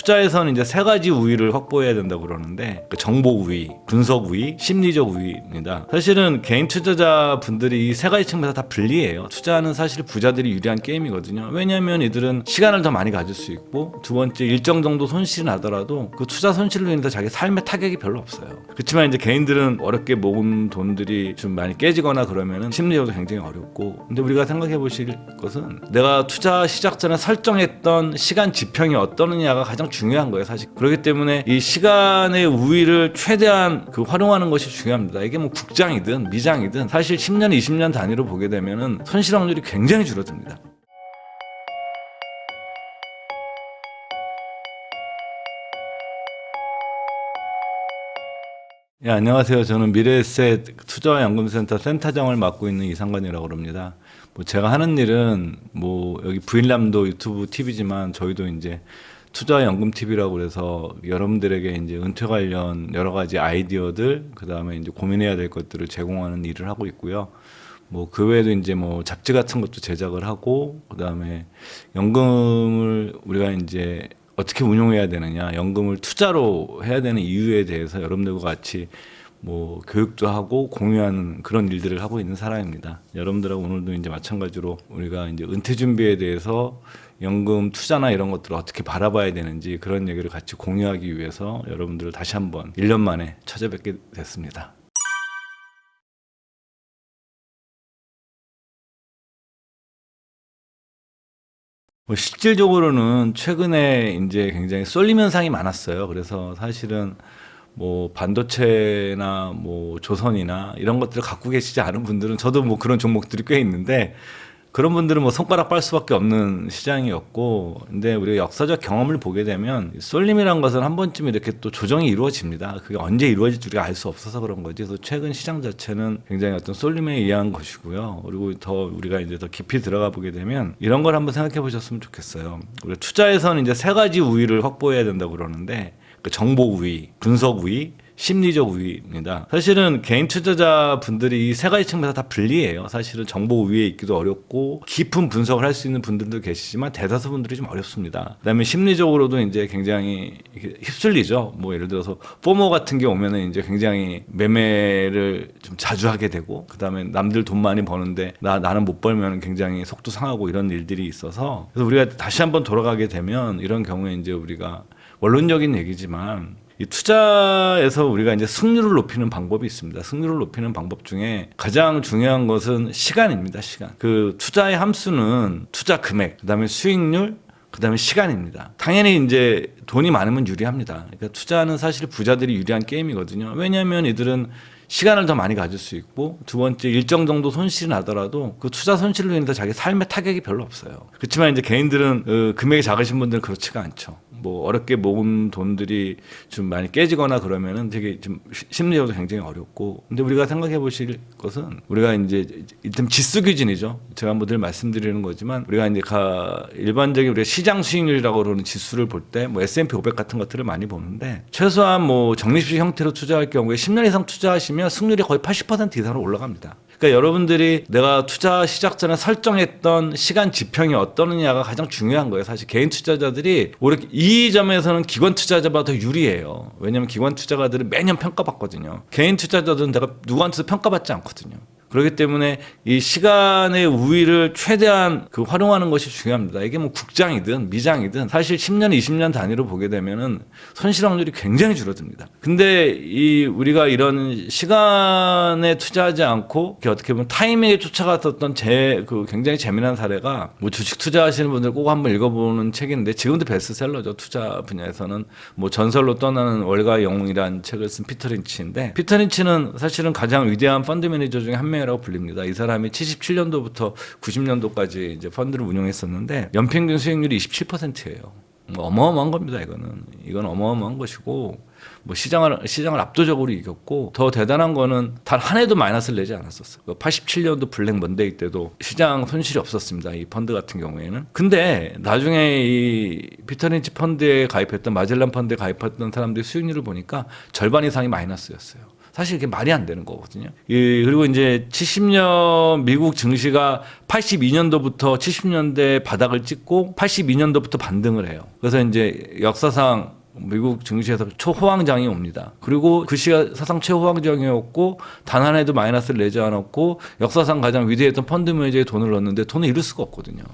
투자에서는 이제 세 가지 우위를 확보해야 된다고 그러는데 정보 우위, 분석 우위, 심리적 우위입니다. 사실은 개인 투자자 분들이 이 세 가지 측면에서 다 불리해요. 투자는 사실 부자들이 유리한 게임이거든요. 왜냐하면 이들은 시간을 더 많이 가질 수 있고, 두 번째 일정 정도 손실이 나더라도 그 투자 손실로 인해서 자기 삶의 타격이 별로 없어요. 그렇지만 이제 개인들은 어렵게 모은 돈들이 좀 많이 깨지거나 그러면은 심리적으로 굉장히 어렵고, 근데 우리가 생각해 보실 것은 내가 투자 시작 전에 설정했던 시간 지평이 어떠느냐가 가장 중요한 거예요, 사실. 그렇기 때문에 이 시간의 우위를 최대한 활용하는 것이 중요합니다. 이게 뭐 국장이든 미장이든 사실 10년, 20년 단위로 보게 되면은 손실 확률이 굉장히 줄어듭니다. 예, 안녕하세요. 저는 미래에셋 투자와 연금센터 센터장을 맡고 있는 이상관이라고 합니다. 제가 하는 일은 여기 부일남도 유튜브 TV지만 저희도 이제 투자와 연금 TV라고 그래서 여러분들에게 이제 은퇴 관련 여러 가지 아이디어들, 그 다음에 이제 고민해야 될 것들을 제공하는 일을 하고 있고요. 그 외에도 이제 잡지 같은 것도 제작을 하고, 그 다음에 연금을 우리가 이제 어떻게 운용해야 되느냐, 연금을 투자로 해야 되는 이유에 대해서 여러분들과 같이 교육도 하고 공유하는 그런 일들을 하고 있는 사람입니다. 여러분들하고 오늘도 이제 마찬가지로 우리가 이제 은퇴 준비에 대해서 연금 투자나 이런 것들을 어떻게 바라봐야 되는지 그런 얘기를 같이 공유하기 위해서 여러분들을 다시 한번 1년 만에 찾아뵙게 됐습니다. 실질적으로는 최근에 이제 굉장히 쏠림 현상이 많았어요. 그래서 사실은 반도체나 조선이나 이런 것들을 갖고 계시지 않은 분들은, 저도 그런 종목들이 꽤 있는데, 그런 분들은 손가락 빨 수밖에 없는 시장이었고, 근데 우리가 역사적 경험을 보게 되면 쏠림이란 것은 한 번쯤 이렇게 또 조정이 이루어집니다. 그게 언제 이루어질지 우리가 알 수 없어서 그런 거지. 그래서 최근 시장 자체는 굉장히 어떤 쏠림에 의한 것이고요. 그리고 우리가 이제 더 깊이 들어가 보게 되면 이런 걸 한번 생각해 보셨으면 좋겠어요. 우리 투자에서는 이제 세 가지 우위를 확보해야 된다고 그러는데, 정보 우위, 분석 우위, 심리적 우위입니다. 사실은 개인 투자자 분들이 이 세 가지 측면에서 다 불리해요. 사실은 정보 우위에 있기도 어렵고 깊은 분석을 할 수 있는 분들도 계시지만 대다수 분들이 좀 어렵습니다. 그다음에 심리적으로도 이제 굉장히 휩쓸리죠. 예를 들어서 포모 같은 게 오면은 이제 굉장히 매매를 좀 자주 하게 되고, 그다음에 남들 돈 많이 버는데 나는 못 벌면 굉장히 속도 상하고 이런 일들이 있어서, 그래서 우리가 다시 한번 돌아가게 되면 이런 경우에 이제 우리가 원론적인 얘기지만 이 투자에서 우리가 이제 승률을 높이는 방법이 있습니다. 승률을 높이는 방법 중에 가장 중요한 것은 시간입니다. 시간. 투자의 함수는 투자 금액, 그다음에 수익률, 그다음에 시간입니다. 당연히 이제 돈이 많으면 유리합니다. 그러니까 투자는 사실 부자들이 유리한 게임이거든요. 왜냐하면 이들은 시간을 더 많이 가질 수 있고, 두 번째 일정 정도 손실이 나더라도 그 투자 손실로 인해서 자기 삶의 타격이 별로 없어요. 그렇지만 이제 개인들은 금액이 작으신 분들은 그렇지가 않죠. 어렵게 모은 돈들이 좀 많이 깨지거나 그러면은 되게 좀 심리적으로 굉장히 어렵고, 근데 우리가 생각해 보실 것은 우리가 이제 일단 지수 기준이죠. 제가 늘 말씀드리는 거지만, 우리가 이제 일반적인 우리가 시장 수익률이라고 그러는 지수를 볼 때 S&P 500 같은 것들을 많이 보는데, 최소한 적립식 형태로 투자할 경우에 10년 이상 투자하시면 승률이 거의 80% 이상으로 올라갑니다. 그러니까 여러분들이 내가 투자 시작 전에 설정했던 시간 지평이 어떠느냐가 가장 중요한 거예요. 사실 개인 투자자들이 이 점에서는 기관 투자자보다 더 유리해요. 왜냐하면 기관 투자가들은 매년 평가받거든요. 개인 투자자들은 내가 누구한테도 평가받지 않거든요. 그렇기 때문에 이 시간의 우위를 최대한 활용하는 것이 중요합니다. 이게 국장이든 미장이든 사실 10년, 20년 단위로 보게 되면은 손실 확률이 굉장히 줄어듭니다. 근데 우리가 이런 시간에 투자하지 않고 어떻게 보면 타이밍에 쫓아갔었던 굉장히 재미난 사례가, 주식 투자하시는 분들 꼭 한번 읽어보는 책인데, 지금도 베스트셀러죠. 투자 분야에서는 전설로 떠나는 월가의 영웅이라는 책을 쓴 피터 린치인데, 피터 린치는 사실은 가장 위대한 펀드 매니저 중에 한 명이라고 불립니다. 이 사람이 77년도부터 90년도까지 이제 펀드를 운영했었는데 연평균 수익률이 27%예요. 어마어마한 겁니다. 이건 어마어마한 것이고, 시장을 압도적으로 이겼고, 더 대단한 거는 단 한 해도 마이너스를 내지 않았었어요. 87년도 블랙 먼데이 때도 시장 손실이 없었습니다. 이 펀드 같은 경우에는. 근데 나중에 이 피터 린치 펀드에 가입했던, 마젤란 펀드에 가입했던 사람들의 수익률을 보니까 절반 이상이 마이너스였어요. 사실 이게 말이 안 되는 거거든요. 그리고 이제 70년 미국 증시가 82년도부터 70년대 바닥을 찍고 82년도부터 반등을 해요. 그래서 이제 역사상 미국 증시에서 초호황장이 옵니다. 그리고 그 시가 사상 최호황장이었고 단 한 해도 마이너스를 내지 않았고 역사상 가장 위대했던 펀드 매니저에 돈을 넣었는데 돈을 잃을 수가 없거든요.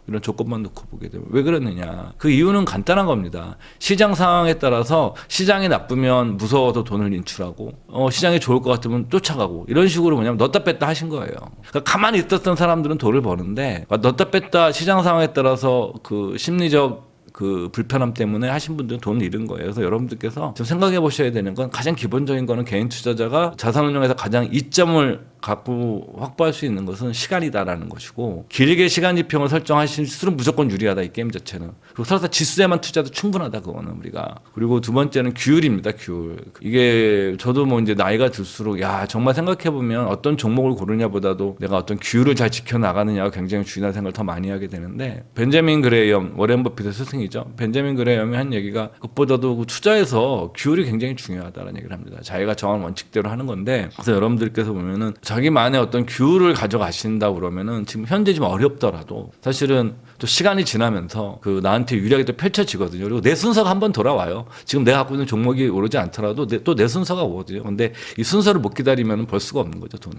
이런 조건만 놓고 보게 되면 왜 그러느냐? 그 이유는 간단한 겁니다. 시장 상황에 따라서 시장이 나쁘면 무서워서 돈을 인출하고 시장이 좋을 것 같으면 쫓아가고 이런 식으로 뭐냐면 넣었다 뺐다 하신 거예요. 그러니까 가만히 있었던 사람들은 돈을 버는데 넣었다 뺐다 시장 상황에 따라서 그 심리적 그 불편함 때문에 하신 분들은 돈을 잃은 거예요. 그래서 여러분들께서 좀 생각해 보셔야 되는 건 가장 기본적인 거는 개인 투자자가 자산운용에서 가장 이점을 갖고 확보할 수 있는 것은 시간이다라는 것이고 길게 시간 지평을 설정하실수록 무조건 유리하다 이 게임 자체는. 그리고 설사 지수에만 투자도 충분하다 그거는 우리가. 그리고 두 번째는 규율입니다. 규율. 이게 저도 뭐 이제 나이가 들수록 야 정말 생각해 보면 어떤 종목을 고르냐보다도 내가 어떤 규율을 잘 지켜 나가느냐가 굉장히 중요한 생각을 더 많이 하게 되는데 벤자민 그레이엄 워렌 버핏의 스승이죠. 벤자민 그레이엄이 한 얘기가 그것보다도 그 투자에서 규율이 굉장히 중요하다는 얘기를 합니다. 자기가 정한 원칙대로 하는 건데 그래서 여러분들께서 보면은 자기만의 어떤 규율을 가져가신다 그러면은 지금 현재 좀 어렵더라도 사실은 또 시간이 지나면서 그 나한테 유리하게 또 펼쳐지거든요. 그리고 내 순서가 한번 돌아와요. 지금 내가 갖고 있는 종목이 오르지 않더라도 또 내 순서가 오거든요. 근데 이 순서를 못 기다리면 벌 수가 없는 거죠, 돈을.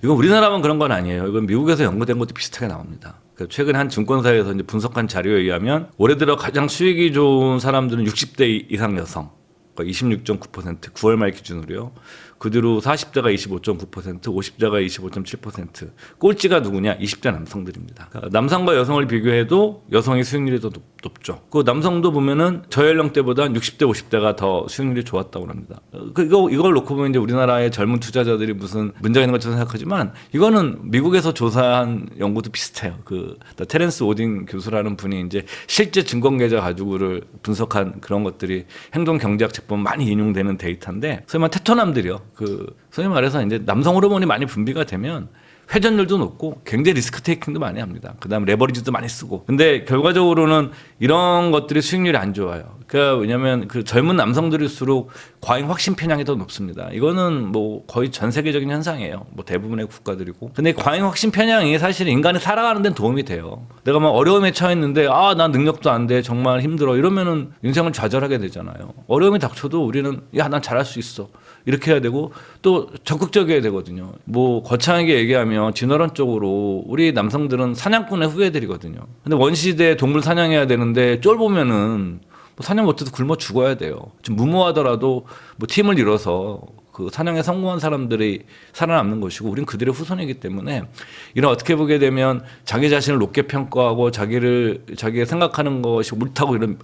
이건 우리나라만 그런 건 아니에요. 이건 미국에서 연구된 것도 비슷하게 나옵니다. 최근에 한 증권사에서 이제 분석한 자료에 의하면 올해 들어 가장 수익이 좋은 사람들은 60대 이상 여성, 그러니까 26.9%, 9월 말 기준으로요. 그 뒤로 40대가 25.9%, 50대가 25.7%. 꼴찌가 누구냐? 20대 남성들입니다. 그러니까 남성과 여성을 비교해도 여성의 수익률이 더 높죠. 그 남성도 보면은 저연령대보다 60대, 50대가 더 수익률이 좋았다고 합니다. 이걸 놓고 보면 이제 우리나라의 젊은 투자자들이 무슨 문제가 있는 것처럼 생각하지만 이거는 미국에서 조사한 연구도 비슷해요. 테렌스 오딘 교수라는 분이 이제 실제 증권 계좌 가지고를 분석한 그런 것들이 행동 경제학 책보면 많이 인용되는 데이터인데 소위 말해 테토남들이요. 소위 말해서 이제 남성 호르몬이 많이 분비가 되면 회전율도 높고 굉장히 리스크 테이킹도 많이 합니다. 그다음 레버리지도 많이 쓰고. 근데 결과적으로는 이런 것들이 수익률이 안 좋아요. 그러니까 왜냐하면 그 젊은 남성들일수록 과잉 확신 편향이 더 높습니다. 이거는 뭐 거의 전 세계적인 현상이에요. 뭐 대부분의 국가들이고. 근데 과잉 확신 편향이 사실 인간이 살아가는 데는 도움이 돼요. 내가 막 어려움에 처했는데 난 능력도 안 돼. 정말 힘들어. 이러면은 인생을 좌절하게 되잖아요. 어려움이 닥쳐도 우리는 난 잘할 수 있어. 이렇게 해야 되고 또 적극적이어야 되거든요. 뭐 거창하게 얘기하면 진화론적으로 우리 남성들은 사냥꾼의 후예들이거든요. 근데 원시대 동물 사냥해야 되는데 쫄 보면은 뭐 사냥 못해도 굶어 죽어야 돼요. 좀 무모하더라도 뭐 팀을 이뤄서 그 사냥에 성공한 사람들이 살아남는 것이고 우린 그들의 후손이기 때문에 이런 어떻게 보게 되면 자기 자신을 높게 평가하고 자기가 생각하는 것이 옳다고 이런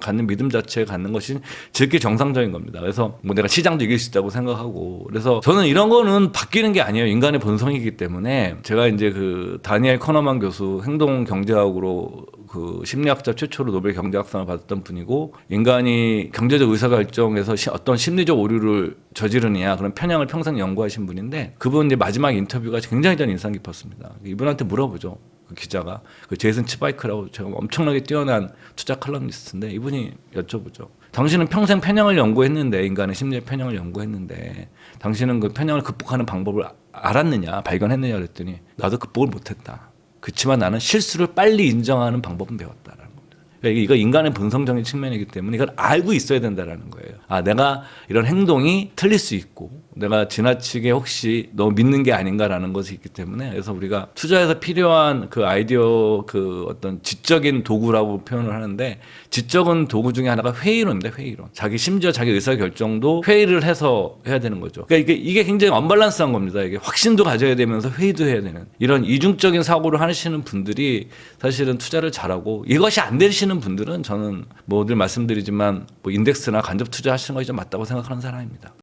갖는 믿음 자체에 갖는 것이 즐기 정상적인 겁니다. 그래서 뭐 내가 시장도 이길 수 있다고 생각하고 그래서 저는 이런 거는 바뀌는 게 아니에요. 인간의 본성이기 때문에 제가 이제 그 다니엘 커너만 교수 행동 경제학으로 그 심리학자 최초로 노벨 경제학상을 받았던 분이고 인간이 경제적 의사결정에서 어떤 심리적 오류를 저지르느냐 그런 편향을 평생 연구하신 분인데 그분 이제 마지막 인터뷰가 굉장히 저는 인상 깊었습니다. 이분한테 물어보죠. 그 기자가 그 제이슨 치바이크라고 제가 엄청나게 뛰어난 투자 칼럼니스트인데 이분이 여쭤보죠. 당신은 평생 편향을 연구했는데 인간의 심리적 편향을 연구했는데 당신은 그 편향을 극복하는 방법을 알았느냐 발견했느냐 그랬더니 나도 극복을 못했다. 그렇지만 나는 실수를 빨리 인정하는 방법은 배웠다라는 겁니다. 그러니까 이거 인간의 본성적인 측면이기 때문에 이걸 알고 있어야 된다라는 거예요. 내가 이런 행동이 틀릴 수 있고 내가 지나치게 혹시 너무 믿는 게 아닌가라는 것이 있기 때문에 그래서 우리가 투자에서 필요한 그 아이디어 그 어떤 지적인 도구라고 표현을 하는데 지적인 도구 중에 하나가 회의론입니다. 회의론. 심지어 자기 의사결정도 회의를 해서 해야 되는 거죠. 그러니까 이게 굉장히 언밸런스한 겁니다. 이게 확신도 가져야 되면서 회의도 해야 되는 이런 이중적인 사고를 하시는 분들이 사실은 투자를 잘하고 이것이 안 되시는 분들은 저는 뭐 늘 말씀드리지만 뭐 인덱스나 간접 투자 하시는 것이 좀 맞다고 생각하는 사람입니다.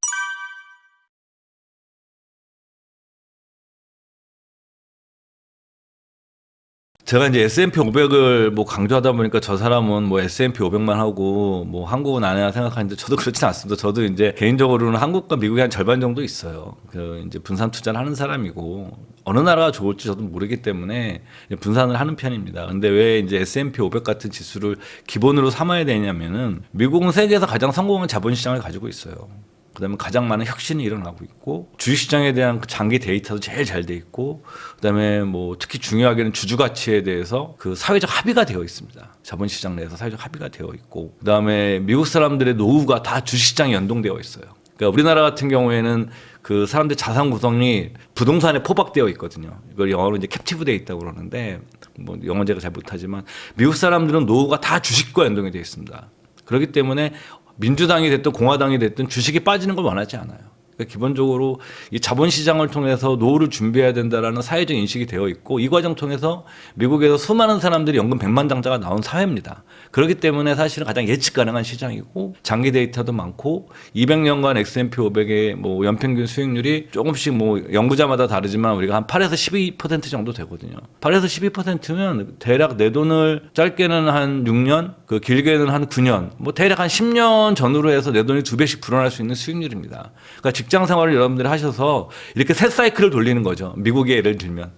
제가 이제 S&P 500을 뭐 강조하다 보니까 저 사람은 뭐 S&P 500만 하고 뭐 한국은 안 해야 생각하는데 저도 그렇진 않습니다. 저도 이제 개인적으로는 한국과 미국의 한 절반 정도 있어요. 그 이제 분산 투자를 하는 사람이고 어느 나라가 좋을지 저도 모르기 때문에 분산을 하는 편입니다. 근데 왜 이제 S&P 500 같은 지수를 기본으로 삼아야 되냐면은 미국은 세계에서 가장 성공한 자본시장을 가지고 있어요. 그다음에 가장 많은 혁신이 일어나고 있고 주식시장에 대한 장기 데이터도 제일 잘 돼 있고 그다음에 뭐 특히 중요하게는 주주 가치에 대해서 그 사회적 합의가 되어 있습니다. 자본시장 내에서 사회적 합의가 되어 있고 그다음에 미국 사람들의 노후가 다 주식시장에 연동되어 있어요. 그러니까 우리나라 같은 경우에는 그 사람들 자산 구성이 부동산에 포박되어 있거든요. 이걸 영어로 이제 캡티브 되어 있다고 그러는데 뭐 영어 제가 잘 못하지만 미국 사람들은 노후가 다 주식과 연동이 되어 있습니다. 그렇기 때문에 민주당이 됐든 공화당이 됐든 주식이 빠지는 걸 원하지 않아요. 그러니까 기본적으로 이 자본시장을 통해서 노후를 준비해야 된다라는 사회적 인식이 되어 있고 이 과정 통해서 미국에서 수많은 사람들이 연금 100만 장자가 나온 사회입니다. 그렇기 때문에 사실은 가장 예측 가능한 시장이고 장기 데이터도 많고 200년간 S&P 500의 뭐 연평균 수익률이 조금씩 뭐 연구자마다 다르지만 우리가 한 8에서 12% 정도 되거든요. 8에서 12%면 대략 내 돈을 짧게는 한 6년, 그 길게는 한 9년, 뭐 대략 한 10년 전후로 해서 내 돈이 2배씩 불어날 수 있는 수익률입니다. 그러니까 직장 생활을 여러분들이 하셔서 이렇게 새 사이클을 돌리는 거죠. 미국의 예를 들면.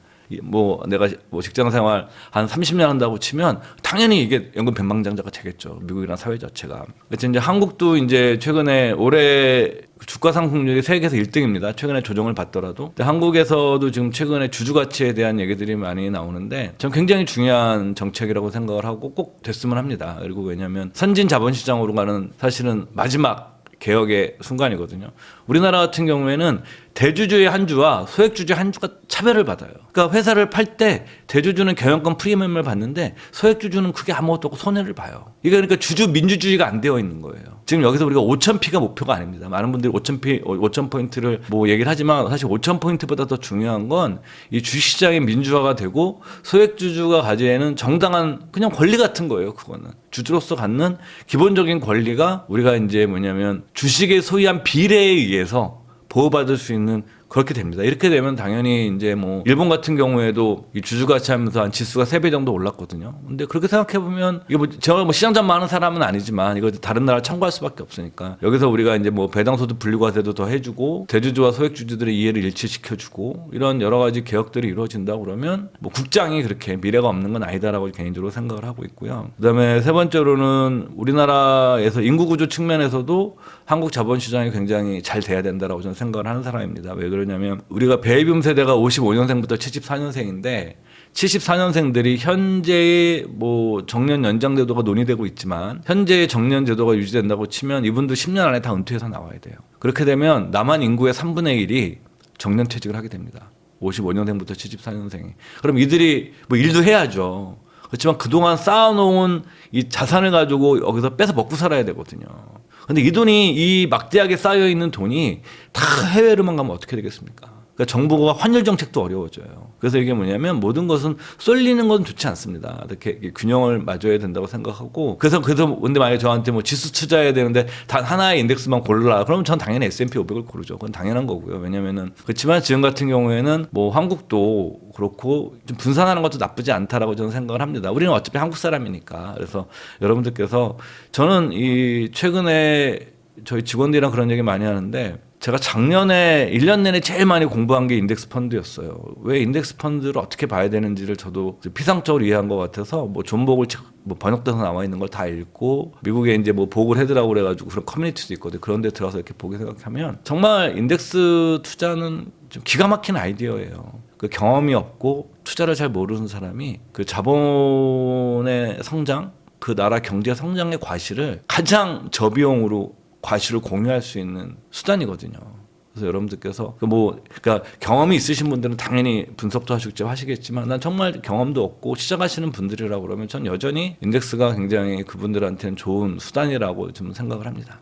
뭐 내가 뭐 직장 생활 한 30년 한다고 치면 당연히 이게 연금 백만장자가 되겠죠. 미국이란 사회 자체가. 그래서 이제 한국도 이제 최근에 올해 주가 상승률이 세계에서 1등입니다. 최근에 조정을 받더라도. 근데 한국에서도 지금 최근에 주주 가치에 대한 얘기들이 많이 나오는데 전 굉장히 중요한 정책이라고 생각을 하고 꼭 됐으면 합니다. 그리고 왜냐하면 선진 자본시장으로 가는 사실은 마지막 개혁의 순간이거든요. 우리나라 같은 경우에는 대주주의 한 주와 소액주주의 한 주가 차별을 받아요. 그러니까 회사를 팔 때 대주주는 경영권 프리미엄을 받는데 소액주주는 그게 아무것도 없고 손해를 봐요. 이게 그러니까 주주 민주주의가 안 되어 있는 거예요. 지금 여기서 우리가 5,000P가 목표가 아닙니다. 많은 분들이 5,000포인트를 뭐 얘기를 하지만 사실 5,000포인트보다 더 중요한 건 이 주식시장의 민주화가 되고 소액주주가 가지는 정당한 그냥 권리 같은 거예요. 그거는. 주주로서 갖는 기본적인 권리가 우리가 이제 뭐냐면 주식의 소유한 비례에 의해서 보호받을 수 있는 그렇게 됩니다. 이렇게 되면 당연히 이제 뭐 일본 같은 경우에도 이 주주 가치 하면서 한 지수가 3배 정도 올랐거든요. 근데 그렇게 생각해 보면 이게 뭐 제가 뭐 시장 전망하는 사람은 아니지만 이거 다른 나라 참고할 수밖에 없으니까 여기서 우리가 이제 뭐 배당소득 분리과세도 더 해주고 대주주와 소액주주들의 이해를 일치시켜주고 이런 여러 가지 개혁들이 이루어진다 그러면 뭐 국장이 그렇게 미래가 없는 건 아니다라고 개인적으로 생각을 하고 있고요. 그다음에 세 번째로는 우리나라에서 인구 구조 측면에서도 한국 자본시장이 굉장히 잘 돼야 된다라고 저는 생각을 하는 사람입니다. 왜 그러냐면 우리가 베이비붐 세대가 55년생부터 74년생인데 74년생들이 현재의 뭐 정년 연장 제도가 논의되고 있지만 현재의 정년 제도가 유지된다고 치면 이분들 10년 안에 다 은퇴해서 나와야 돼요. 그렇게 되면 남한 인구의 3분의 1이 정년 퇴직을 하게 됩니다. 55년생부터 74년생이. 그럼 이들이 뭐 일도 해야죠. 그렇지만 그동안 쌓아놓은 이 자산을 가지고 여기서 빼서 먹고 살아야 되거든요. 근데 이 돈이 이 막대하게 쌓여있는 돈이 다 해외로만 가면 어떻게 되겠습니까? 그러니까 정부가 환율 정책도 어려워져요. 그래서 이게 뭐냐면 모든 것은 쏠리는 건 좋지 않습니다. 이렇게 균형을 맞춰야 된다고 생각하고 그래서 근데 만약에 저한테 뭐 지수 투자해야 되는데 단 하나의 인덱스만 고르라 그러면 전 당연히 S&P 500을 고르죠. 그건 당연한 거고요. 왜냐면은 그렇지만 지금 같은 경우에는 뭐 한국도 그렇고 좀 분산하는 것도 나쁘지 않다라고 저는 생각을 합니다. 우리는 어차피 한국 사람이니까. 그래서 여러분들께서 저는 이 최근에 저희 직원들이랑 그런 얘기 많이 하는데 제가 작년에 1년 내내 제일 많이 공부한 게 인덱스 펀드였어요. 왜 인덱스 펀드를 어떻게 봐야 되는지를 저도 피상적으로 이해한 것 같아서 뭐 존복을 뭐 번역돼서 나와 있는 걸 다 읽고 미국에 이제 뭐 보고를 해드라고 그래가지고 그런 커뮤니티도 있거든요. 그런 데 들어가서 이렇게 보게 생각하면 정말 인덱스 투자는 좀 기가 막힌 아이디어예요. 그 경험이 없고 투자를 잘 모르는 사람이 그 자본의 성장, 그 나라 경제 성장의 과실을 가장 저비용으로 과실을 공유할 수 있는 수단이거든요. 그래서 여러분들께서 그러니까 경험이 있으신 분들은 당연히 분석도 하시겠지만 난 정말 경험도 없고 시작하시는 분들이라고 그러면 전 여전히 인덱스가 굉장히 그분들한테는 좋은 수단이라고 좀 생각을 합니다.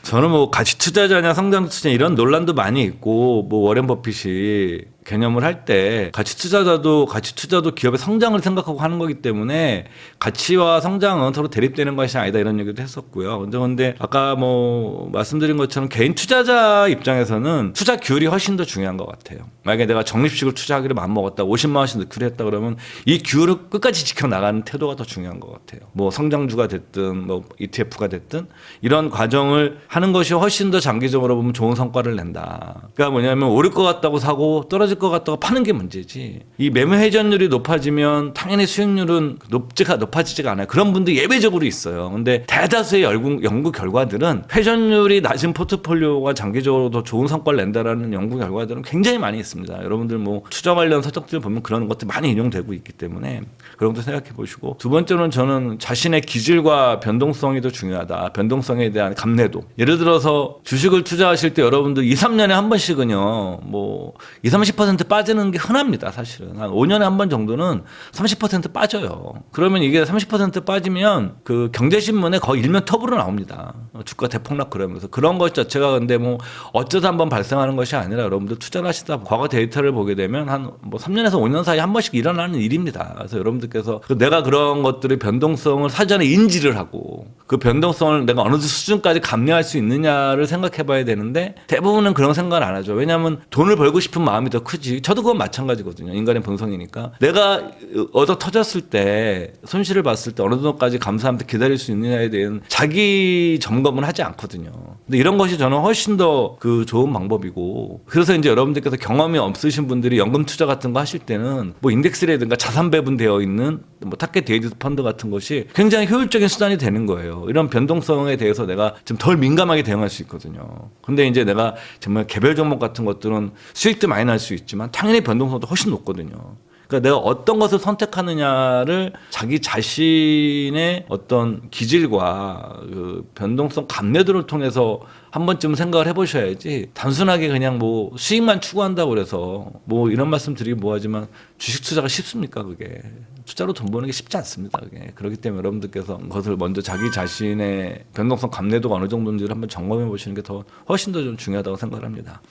저는 뭐 가치 투자자냐 성장 투자냐 이런 논란도 많이 있고 뭐 워렌 버핏이 개념을 할 때 가치 투자도 기업의 성장을 생각하고 하는 거기 때문에 가치와 성장은 서로 대립되는 것이 아니다 이런 얘기도 했었고요. 근데 아까 뭐 말씀드린 것처럼 개인 투자자 입장에서는 투자 규율이 훨씬 더 중요한 것 같아요. 만약에 내가 적립식으로 투자하기로 마음먹었다, 50만 원씩 넣기로 했다 그러면 이 규율을 끝까지 지켜나가는 태도가 더 중요한 것 같아요. 뭐 성장주가 됐든 뭐 ETF가 됐든 이런 과정을 하는 것이 훨씬 더 장기적으로 보면 좋은 성과를 낸다. 그러니까 뭐냐면 오를 것 같다고 사고 떨어질 것 같다고 파는 게 문제지. 이 매매 회전율이 높아지면 당연히 수익률은 높아지지가 않아요. 그런 분들 예외적으로 있어요. 근데 대다수의 연구 결과들은 회전율이 낮은 포트폴리오가 장기적으로 더 좋은 성과를 낸다라는 연구 결과들은 굉장히 많이 있습니다. 여러분들 뭐 투자 관련 서적들 보면 그런 것들 많이 인용되고 있기 때문에 그런 것도 생각해 보시고, 두 번째로는 저는 자신의 기질과 변동성이 더 중요하다. 변동성에 대한 감내도. 예를 들어서 주식을 투자하실 때 여러분들 2, 3년에 한 번씩은요, 뭐 20, 30% 빠지는 게 흔합니다. 사실은 한 5년에 한 번 정도는 30% 빠져요. 그러면 이게 30% 빠지면 그 경제신문에 거의 일면 톱으로 나옵니다. 주가 대폭락 그러면서. 그런 것 자체가 근데 뭐 어쩌다 한번 발생하는 것이 아니라 여러분들 투자를 하시다 과거 데이터를 보게 되면 한 뭐 3년에서 5년 사이에 한 번씩 일어나는 일입니다. 그래서 여러분들께서 내가 그런 것들의 변동성을 사전에 인지를 하고 그 변동성을 내가 어느 수준까지 감내할 수 있느냐를 생각해 봐야 되는데, 대부분은 그런 생각을 안 하죠. 왜냐하면 돈을 벌고 싶은 마음이 더 크지. 저도 그건 마찬가지거든요. 인간의 본성이니까. 내가 얻어 터졌을 때, 손실을 봤을 때 어느 정도까지 감사하면서 기다릴 수 있느냐에 대한 자기 점검은 하지 않거든요. 근데 이런 것이 저는 훨씬 더 그 좋은 방법이고, 그래서 이제 여러분들께서 경험이 없으신 분들이 연금 투자 같은 거 하실 때는 뭐 인덱스라든가 자산 배분되어 있는 뭐 타겟 데이트 펀드 같은 것이 굉장히 효율적인 수단이 되는 거예요. 이런 변동성에 대해서 내가 좀 덜 민감하게 대응할 수 있거든요. 근데 이제 내가 정말 개별 종목 같은 것들은 수익도 많이 날 수 있지만 당연히 변동성도 훨씬 높거든요. 그러니까 내가 어떤 것을 선택하느냐를 자기 자신의 어떤 기질과 그 변동성 감내도를 통해서 한 번쯤 생각을 해보셔야지, 단순하게 그냥 뭐 수익만 추구한다고 그래서 뭐 이런 말씀 드리기 뭐하지만 주식 투자가 쉽습니까? 그게 투자로 돈 버는 게 쉽지 않습니다. 그게. 그렇기 때문에 여러분들께서 그것을 먼저 자기 자신의 변동성 감내도가 어느 정도인지를 한번 점검해 보시는 게 더 훨씬 더 좀 중요하다고 생각을 합니다.